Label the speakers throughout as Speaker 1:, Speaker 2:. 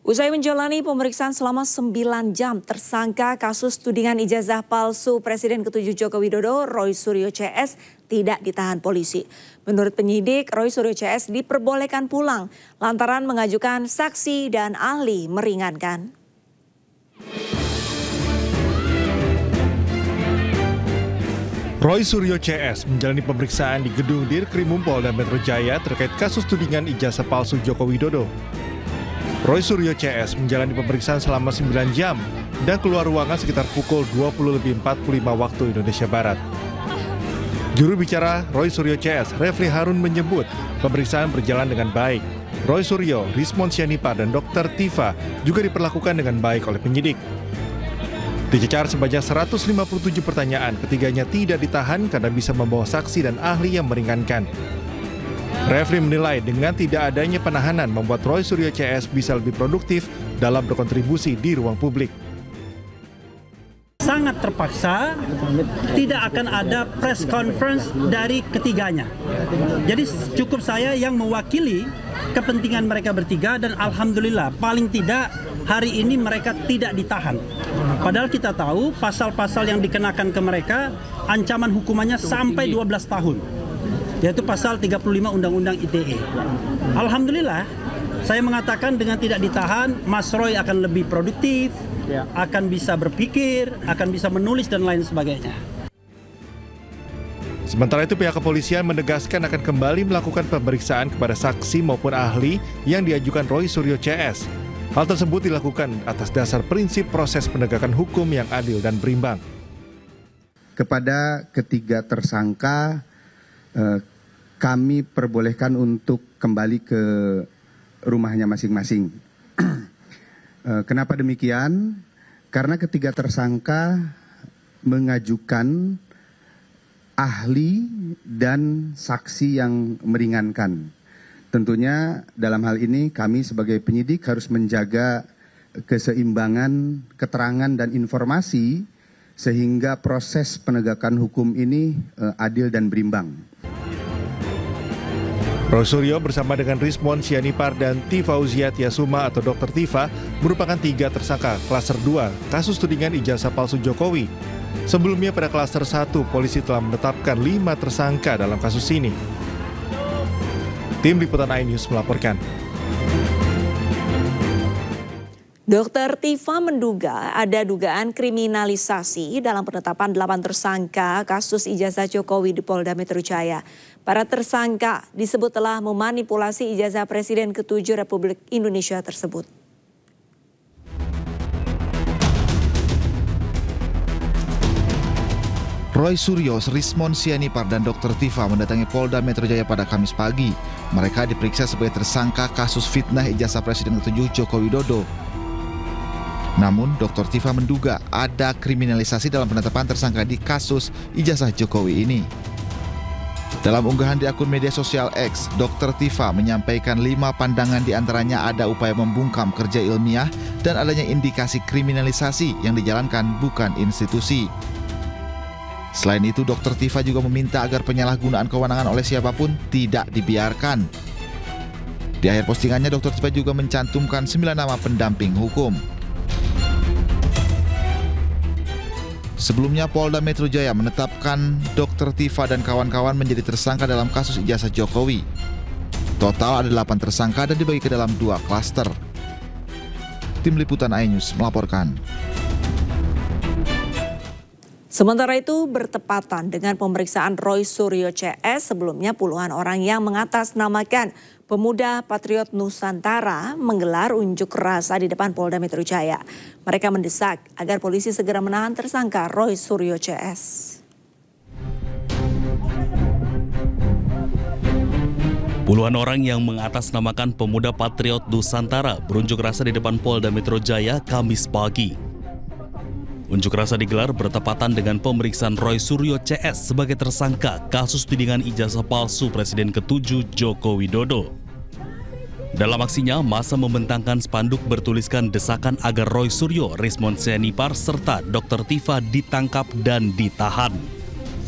Speaker 1: Usai menjalani pemeriksaan selama 9 jam, tersangka kasus tudingan ijazah palsu Presiden ke-7 Joko Widodo, Roy Suryo CS, tidak ditahan polisi. Menurut penyidik, Roy Suryo CS diperbolehkan pulang lantaran mengajukan saksi dan ahli meringankan.
Speaker 2: Roy Suryo CS menjalani pemeriksaan di gedung Dirkrimum Polda Metro Jaya terkait kasus tudingan ijazah palsu Joko Widodo. Roy Suryo CS menjalani pemeriksaan selama 9 jam dan keluar ruangan sekitar pukul 20.45 waktu Indonesia Barat. Juru bicara Roy Suryo CS, Refli Harun menyebut pemeriksaan berjalan dengan baik. Roy Suryo, Rismon Sianipar, dan Dr. Tifa juga diperlakukan dengan baik oleh penyidik. Dicecar sebanyak 157 pertanyaan, ketiganya tidak ditahan karena bisa membawa saksi dan ahli yang meringankan. Refli menilai dengan tidak adanya penahanan membuat Roy Suryo CS bisa lebih produktif dalam berkontribusi di ruang publik.
Speaker 3: Sangat terpaksa, tidak akan ada press conference dari ketiganya. Jadi cukup saya yang mewakili kepentingan mereka bertiga dan alhamdulillah paling tidak hari ini mereka tidak ditahan. Padahal kita tahu pasal-pasal yang dikenakan ke mereka ancaman hukumannya sampai 12 tahun. Yaitu pasal 35 Undang-Undang ITE. Alhamdulillah, saya mengatakan dengan tidak ditahan, Mas Roy akan lebih produktif, akan bisa berpikir, akan bisa menulis dan lain sebagainya.
Speaker 2: Sementara itu pihak kepolisian menegaskan akan kembali melakukan pemeriksaan kepada saksi maupun ahli yang diajukan Roy Suryo CS. Hal tersebut dilakukan atas dasar prinsip proses penegakan hukum yang adil dan berimbang.
Speaker 4: Kepada ketiga tersangka, kami perbolehkan untuk kembali ke rumahnya masing-masing. Kenapa demikian? Karena ketiga tersangka mengajukan ahli dan saksi yang meringankan. Tentunya dalam hal ini kami sebagai penyidik harus menjaga keseimbangan keterangan dan informasi sehingga proses penegakan hukum ini adil dan berimbang.
Speaker 2: Roy Suryo bersama dengan Rismon Sianipar dan Tifauziat Yasuma atau Dr. Tifa merupakan 3 tersangka klaster 2 kasus tudingan ijazah palsu Jokowi. Sebelumnya pada klaster 1, polisi telah menetapkan 5 tersangka dalam kasus ini. Tim Liputan iNews melaporkan.
Speaker 1: Dr. Tifa menduga ada dugaan kriminalisasi dalam penetapan 8 tersangka kasus ijazah Jokowi di Polda Metro Jaya. Para tersangka disebut telah memanipulasi ijazah Presiden ke-7 Republik Indonesia tersebut.
Speaker 5: Roy Suryo, Rismon Sianipar, dan Dr. Tifa mendatangi Polda Metro Jaya pada Kamis pagi. Mereka diperiksa sebagai tersangka kasus fitnah ijazah Presiden ke-7 Joko Widodo. Namun, Dr. Tifa menduga ada kriminalisasi dalam penetapan tersangka di kasus ijazah Jokowi ini. Dalam unggahan di akun media sosial X, Dr. Tifa menyampaikan 5 pandangan diantaranya ada upaya membungkam kerja ilmiah dan adanya indikasi kriminalisasi yang dijalankan bukan institusi. Selain itu, Dr. Tifa juga meminta agar penyalahgunaan kewenangan oleh siapapun tidak dibiarkan. Di akhir postingannya, Dr. Tifa juga mencantumkan 9 nama pendamping hukum. Sebelumnya, Polda Metro Jaya menetapkan Dr. Tifa dan kawan-kawan menjadi tersangka dalam kasus ijazah Jokowi. Total ada 8 tersangka dan dibagi ke dalam 2 klaster. Tim Liputan iNews melaporkan.
Speaker 1: Sementara itu bertepatan dengan pemeriksaan Roy Suryo CS, sebelumnya puluhan orang yang mengatasnamakan Pemuda Patriot Nusantara menggelar unjuk rasa di depan Polda Metro Jaya. Mereka mendesak agar polisi segera menahan tersangka Roy Suryo CS.
Speaker 6: Puluhan orang yang mengatasnamakan Pemuda Patriot Nusantara berunjuk rasa di depan Polda Metro Jaya Kamis pagi. Unjuk rasa digelar bertepatan dengan pemeriksaan Roy Suryo CS sebagai tersangka kasus tudingan ijazah palsu Presiden ke-7 Joko Widodo. Dalam aksinya, massa membentangkan spanduk bertuliskan desakan agar Roy Suryo, Rismon Sianipar, serta Dr. Tifa ditangkap dan ditahan.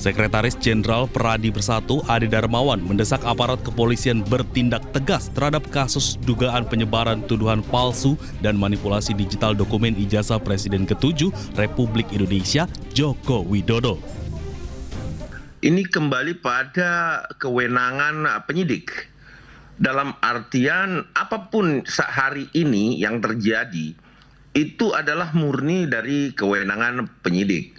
Speaker 6: Sekretaris Jenderal Peradi Bersatu Ade Darmawan mendesak aparat kepolisian bertindak tegas terhadap kasus dugaan penyebaran tuduhan palsu dan manipulasi digital dokumen ijazah Presiden ke-7 Republik Indonesia Joko Widodo.
Speaker 7: Ini kembali pada kewenangan penyidik. Dalam artian apapun hari ini yang terjadi itu adalah murni dari kewenangan penyidik.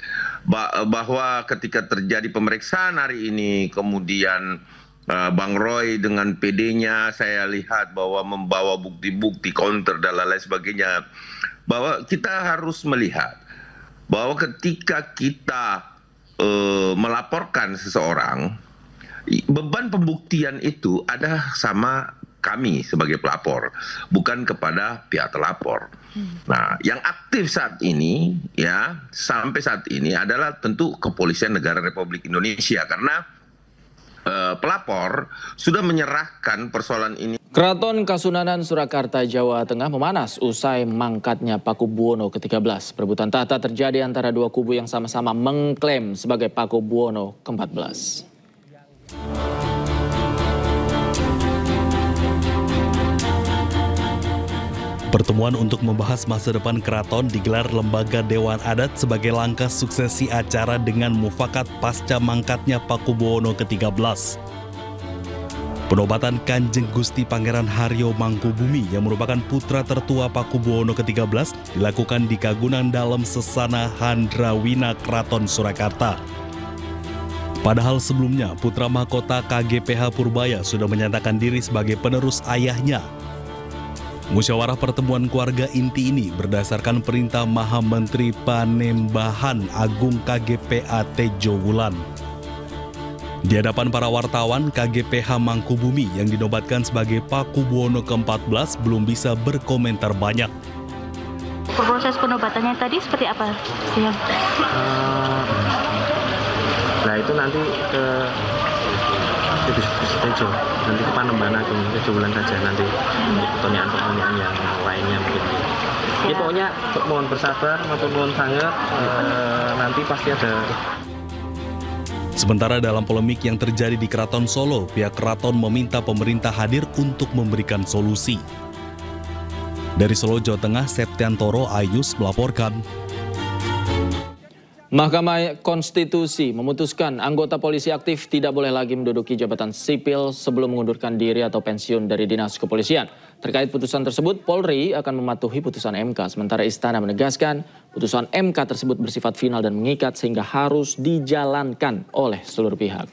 Speaker 7: Bahwa ketika terjadi pemeriksaan hari ini, kemudian Bang Roy dengan PD-nya saya lihat bahwa membawa bukti-bukti counter dan lain sebagainya, bahwa kita harus melihat bahwa ketika kita melaporkan seseorang, beban pembuktian itu ada sama kami sebagai pelapor, bukan kepada pihak terlapor. Nah, yang aktif saat ini ya sampai saat ini adalah tentu Kepolisian Negara Republik Indonesia, karena pelapor sudah menyerahkan persoalan ini.
Speaker 8: Keraton Kasunanan Surakarta, Jawa Tengah memanas usai mangkatnya Pakubuwono ke-13. Perebutan tahta terjadi antara dua kubu yang sama-sama mengklaim sebagai Pakubuwono ke-14.
Speaker 6: Pertemuan untuk membahas masa depan keraton digelar Lembaga Dewan Adat sebagai langkah suksesi acara dengan mufakat pasca mangkatnya Pakubuwono ke-13. Penobatan Kanjeng Gusti Pangeran Haryo Mangkubumi yang merupakan putra tertua Pakubuwono ke-13 dilakukan di Kagunan Dalam Sesana Handrawina Keraton Surakarta. Padahal sebelumnya putra mahkota KGPH Purbaya sudah menyatakan diri sebagai penerus ayahnya. Musyawarah pertemuan keluarga inti ini berdasarkan perintah Maha Menteri Panembahan Agung KGPA Tejo Wulan. Di hadapan para wartawan, KGPH Mangkubumi yang dinobatkan sebagai Pakubuwono ke-14 belum bisa berkomentar banyak.
Speaker 9: Proses penobatannya tadi seperti apa?
Speaker 10: Nah itu nanti ke Tejo, nanti ke Panembahan Agung Tejo Wulan saja nanti pertanyaan-pertanyaan yang lainnya mungkin. Ya pokoknya mohon bersabar, mohon sangat, nanti pasti ada.
Speaker 6: Sementara dalam polemik yang terjadi di Keraton Solo, pihak keraton meminta pemerintah hadir untuk memberikan solusi. Dari Solo, Jawa Tengah, Septiantoro Ayus melaporkan.
Speaker 8: Mahkamah Konstitusi memutuskan anggota polisi aktif tidak boleh lagi menduduki jabatan sipil sebelum mengundurkan diri atau pensiun dari dinas kepolisian. Terkait putusan tersebut, Polri akan mematuhi putusan MK. Sementara Istana menegaskan putusan MK tersebut bersifat final dan mengikat sehingga harus dijalankan oleh seluruh pihak.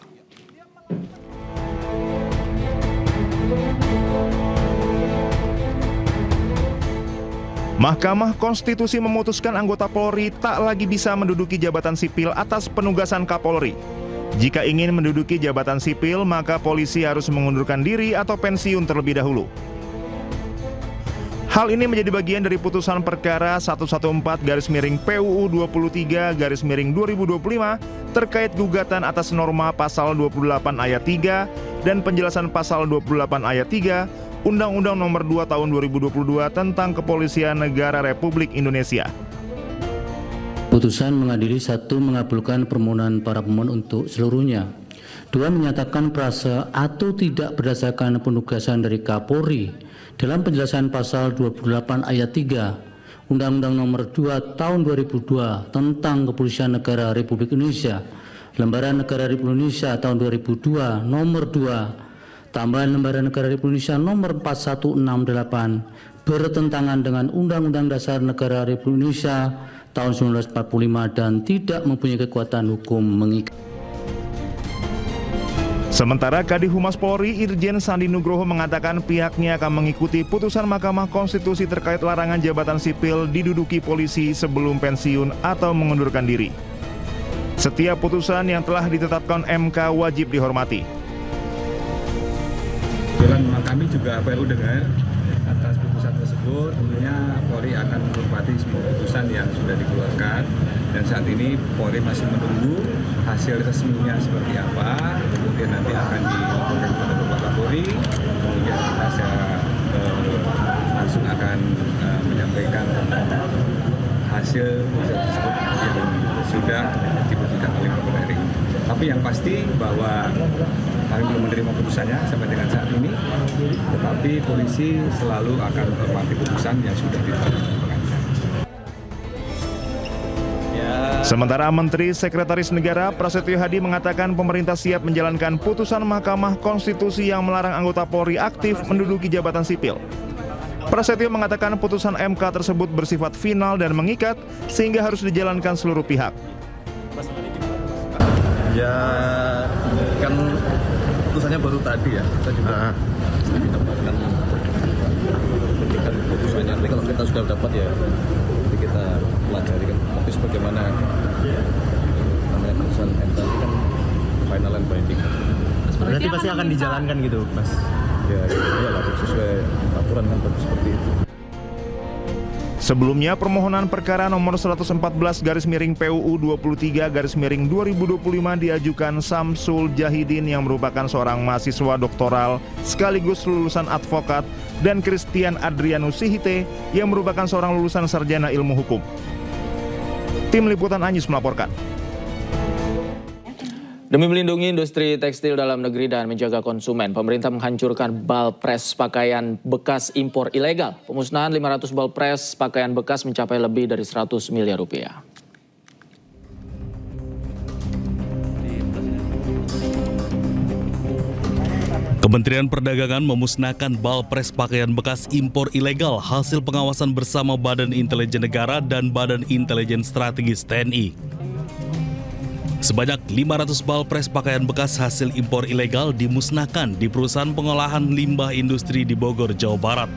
Speaker 2: Mahkamah Konstitusi memutuskan anggota Polri tak lagi bisa menduduki jabatan sipil atas penugasan Kapolri. Jika ingin menduduki jabatan sipil, maka polisi harus mengundurkan diri atau pensiun terlebih dahulu. Hal ini menjadi bagian dari putusan perkara 114/PUU 23/2025 terkait gugatan atas norma pasal 28 ayat 3 dan penjelasan pasal 28 ayat 3 Undang-Undang Nomor 2 Tahun 2022 tentang Kepolisian Negara Republik Indonesia.
Speaker 11: Putusan mengadili 1. Mengabulkan permohonan para pemohon untuk seluruhnya. 2. Menyatakan prase atau tidak berdasarkan penugasan dari Kapolri dalam penjelasan pasal 28 ayat 3 Undang-Undang Nomor 2 Tahun 2002 tentang Kepolisian Negara Republik Indonesia, Lembaran Negara Republik Indonesia tahun 2002 Nomor 2 tambahan Lembaran Negara Republik Indonesia Nomor 4168 bertentangan dengan Undang-Undang Dasar Negara Republik Indonesia tahun 1945 dan tidak mempunyai kekuatan hukum mengikat.
Speaker 2: Sementara Kadif Humas Polri Irjen Sandi Nugroho mengatakan pihaknya akan mengikuti putusan Mahkamah Konstitusi terkait larangan jabatan sipil diduduki polisi sebelum pensiun atau mengundurkan diri. Setiap putusan yang telah ditetapkan MK wajib dihormati.
Speaker 12: Kami juga perlu dengar atas putusan tersebut. Tentunya Polri akan menghormati semua putusan yang sudah dikeluarkan, dan saat ini Polri masih menunggu hasil resminya seperti apa. Kemudian nanti akan dilaporkan kepada Bapak Kapolri, kemudian kita secara langsung akan menyampaikan tentang hasil putusan tersebut yang sudah dibuktikan oleh Kapolri. Tapi yang pasti bahwa kami belum menerima putusannya sampai dengan saat ini, tetapi polisi selalu akan menghormati putusan yang sudah ditetapkan.
Speaker 2: Sementara Menteri Sekretaris Negara Prasetyo Hadi mengatakan pemerintah siap menjalankan putusan Mahkamah Konstitusi yang melarang anggota Polri aktif menduduki jabatan sipil. Prasetyo mengatakan putusan MK tersebut bersifat final dan mengikat sehingga harus dijalankan seluruh pihak.
Speaker 13: Ya kan putusannya baru tadi ya, kita juga mendapatkan putusannya. Tapi kalau kita sudah dapat ya kita pelajari kan. Tapi sebagaimana namanya putusan MK kan final and binding.
Speaker 14: Berarti pasti akan dijalankan gitu, Mas?
Speaker 13: Ya lah, sesuai aturan kan seperti itu.
Speaker 2: Sebelumnya permohonan perkara nomor 114/PUU 23/2025 diajukan Samsul Jahidin yang merupakan seorang mahasiswa doktoral sekaligus lulusan advokat dan Christian Adrianus Sihite yang merupakan seorang lulusan sarjana ilmu hukum. Tim Liputan Anyus melaporkan.
Speaker 8: Demi melindungi industri tekstil dalam negeri dan menjaga konsumen, pemerintah menghancurkan bal pres pakaian bekas impor ilegal. Pemusnahan 500 bal pres pakaian bekas mencapai lebih dari 100 miliar rupiah.
Speaker 6: Kementerian Perdagangan memusnahkan bal pres pakaian bekas impor ilegal hasil pengawasan bersama Badan Intelijen Negara dan Badan Intelijen Strategis TNI. Sebanyak 500 bal pres pakaian bekas hasil impor ilegal dimusnahkan di perusahaan pengolahan limbah industri di Bogor, Jawa Barat.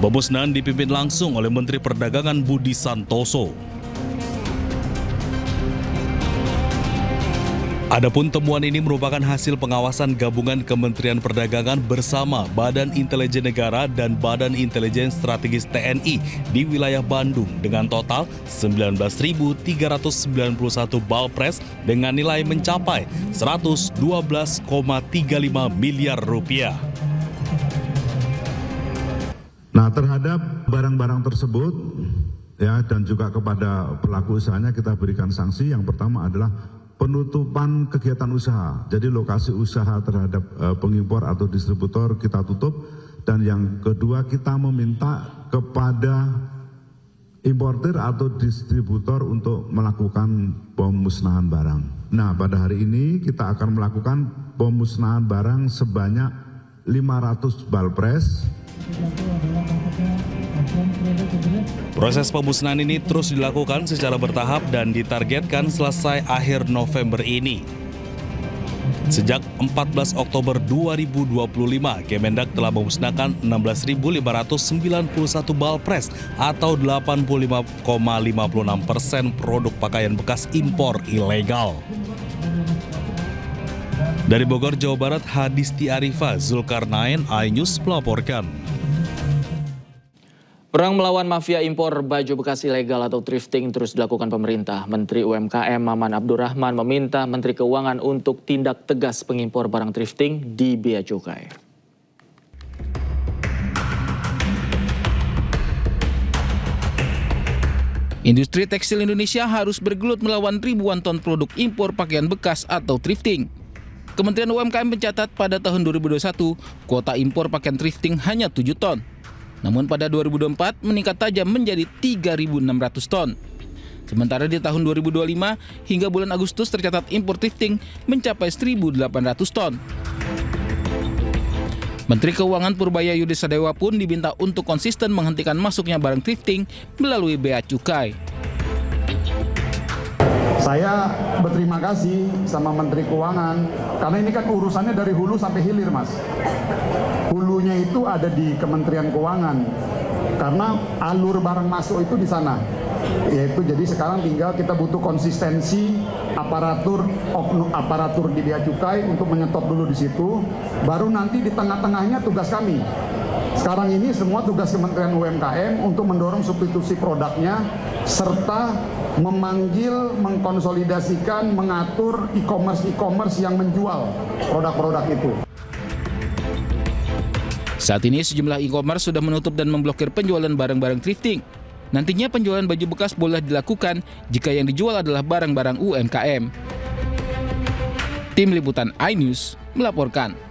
Speaker 6: Pemusnahan dipimpin langsung oleh Menteri Perdagangan Budi Santoso. Adapun temuan ini merupakan hasil pengawasan gabungan Kementerian Perdagangan bersama Badan Intelijen Negara dan Badan Intelijen Strategis TNI di wilayah Bandung dengan total 19.391 bal pres dengan nilai mencapai 112,35 miliar rupiah.
Speaker 15: Nah, terhadap barang-barang tersebut ya dan juga kepada pelaku usahanya kita berikan sanksi. Yang pertama adalah penutupan kegiatan usaha, jadi lokasi usaha terhadap pengimpor atau distributor kita tutup. Dan yang kedua, kita meminta kepada importer atau distributor untuk melakukan pemusnahan barang. Nah, pada hari ini kita akan melakukan pemusnahan barang sebanyak 500 bal pres.
Speaker 6: Proses pemusnahan ini terus dilakukan secara bertahap dan ditargetkan selesai akhir November ini. Sejak 14 Oktober 2025, Kemendak telah memusnahkan 16.591 bal pres atau 85,56% produk pakaian bekas impor ilegal. Dari Bogor, Jawa Barat, Hadisti Arifa, Zulkarnain, iNews melaporkan.
Speaker 8: Perang melawan mafia impor baju bekas ilegal atau thrifting terus dilakukan pemerintah. Menteri UMKM Maman Abdurrahman meminta Menteri Keuangan untuk tindak tegas pengimpor barang thrifting di bea cukai.
Speaker 16: Industri tekstil Indonesia harus bergelut melawan ribuan ton produk impor pakaian bekas atau thrifting. Kementerian UMKM mencatat pada tahun 2021, kuota impor pakaian thrifting hanya 7 ton. Namun pada 2024 meningkat tajam menjadi 3.600 ton. Sementara di tahun 2025 hingga bulan Agustus tercatat impor thrifting mencapai 1.800 ton. Menteri Keuangan Purbaya Yudisadewa pun diminta untuk konsisten menghentikan masuknya barang thrifting melalui bea cukai.
Speaker 17: Saya berterima kasih sama Menteri Keuangan karena ini kan urusannya dari hulu sampai hilir, Mas. Hulunya itu ada di Kementerian Keuangan karena alur barang masuk itu di sana. Yaitu jadi sekarang tinggal kita butuh konsistensi aparatur di bea cukai untuk menyetop dulu di situ, baru nanti di tengah-tengahnya tugas kami. Sekarang ini semua tugas Kementerian UMKM untuk mendorong substitusi produknya serta memanggil, mengkonsolidasikan, mengatur e-commerce yang menjual produk-produk itu.
Speaker 16: Saat ini sejumlah e-commerce sudah menutup dan memblokir penjualan barang-barang thrifting. Nantinya penjualan baju bekas boleh dilakukan jika yang dijual adalah barang-barang UMKM. Tim Liputan iNews melaporkan.